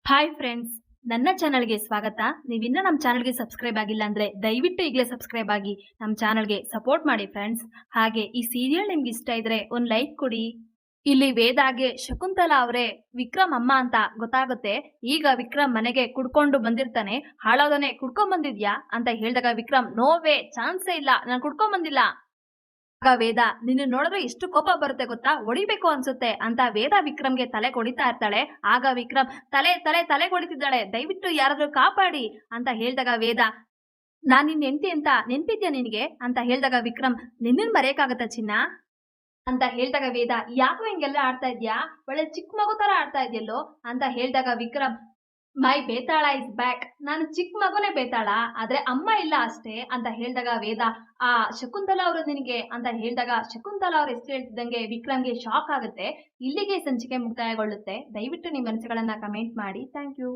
Hi friends, ನನ್ನ ಚಾನಲ್ಗೆ ಸ್ವಾಗತ. ನೀವಿನ್ನ ನಮ್ಮ ಚಾನಲ್ಗೆ ಸಬ್ಸ್ಕ್ರೈಬ್ ಆಗಿಲ್ಲ ಅಂದರೆ ದಯವಿಟ್ಟು ಈಗಲೇ ಸಬ್ಸ್ಕ್ರೈಬ್ ಆಗಿ ನಮ್ಮ ಚಾನಲ್ಗೆ ಸಪೋರ್ಟ್ ಮಾಡಿ ಫ್ರೆಂಡ್ಸ್. ಹಾಗೆ ಈ ಸೀರಿಯಲ್ ನಿಮ್ಗೆ ಇಷ್ಟ ಇದ್ರೆ ಒಂದು ಲೈಕ್ ಕೊಡಿ. ಇಲ್ಲಿ ವೇದಾಗೆ ಶಕುಂತಲಾ ಅವರೇ ವಿಕ್ರಮ್ ಅಮ್ಮ ಅಂತ ಗೊತ್ತಾಗುತ್ತೆ. ಈಗ ವಿಕ್ರಮ್ ಮನೆಗೆ ಕುಡ್ಕೊಂಡು ಬಂದಿರ್ತಾನೆ. ಹಾಳೋದನೆ ಕುಡ್ಕೊಂಡ್ ಬಂದಿದ್ಯಾ ಅಂತ ಹೇಳಿದಾಗ ವಿಕ್ರಮ್ ನೋ ವೇ, ಚಾನ್ಸೇ ಇಲ್ಲ, ನಾನು ಕುಡ್ಕೊಂಡ್ ಬಂದಿಲ್ಲ. ಆಗ ವೇದ ನಿನ್ನ ನೋಡಿದ್ರೆ ಎಷ್ಟು ಕೋಪ ಬರುತ್ತೆ ಗೊತ್ತಾ, ಹೊಡಿಬೇಕು ಅನ್ಸುತ್ತೆ ಅಂತ ವೇದ ವಿಕ್ರಮ್ಗೆ ತಲೆ ಕೊಡಿತಾ ಇರ್ತಾಳೆ. ಆಗ ವಿಕ್ರಮ್ ತಲೆ ತಲೆ ತಲೆ ಕೊಡಿತಿದ್ದಾಳೆ, ದಯವಿಟ್ಟು ಯಾರಾದ್ರೂ ಕಾಪಾಡಿ ಅಂತ ಹೇಳಿದಾಗ ವೇದ ನಾನ್ ನಿನ್ ಹೆಂಡತಿ ಅಂತ ನೆನ್ಪಿದ್ಯಾ ನಿನಗೆ ಅಂತ ಹೇಳಿದಾಗ ವಿಕ್ರಮ್ ನಿನ್ನನ್ ಮರೆಯಕ್ಕಾಗತ್ತ ಚಿನ್ನ ಅಂತ ಹೇಳಿದಾಗ ವೇದ ಯಾಕೋ ಹಿಂಗೆಲ್ಲ ಆಡ್ತಾ ಇದ್ಯಾ, ಒಳ್ಳೆ ಚಿಕ್ಕ ಮಗು ತರ ಆಡ್ತಾ ಇದ್ಯಲ್ಲೋ ಅಂತ ಹೇಳಿದಾಗ ವಿಕ್ರಮ್ ಮೈ ಬೇತಾಳ ಇಸ್ ಬ್ಯಾಕ್, ನಾನು ಚಿಕ್ಕ ಮಗುನೇ ಬೇತಾಳ, ಆದ್ರೆ ಅಮ್ಮ ಇಲ್ಲ ಅಷ್ಟೇ ಅಂತ ಹೇಳಿದಾಗ ವೇದ ಆ ಶಕುಂತಲಾ ಅವರು ನಿನಗೆ ಅಂತ ಹೇಳಿದಾಗ ಶಕುಂತಲಾ ಅವ್ರ ಹೆಸರು ಹೇಳ್ತಿದ್ದಂಗೆ ವಿಕ್ರಮ್ಗೆ ಶಾಕ್ ಆಗುತ್ತೆ. ಇಲ್ಲಿಗೆ ಸಂಚಿಕೆ ಮುಕ್ತಾಯಗೊಳ್ಳುತ್ತೆ. ದಯವಿಟ್ಟು ನಿಮ್ಮ ಮನಸ್ಸುಗಳನ್ನ ಕಮೆಂಟ್ ಮಾಡಿ. Thank you.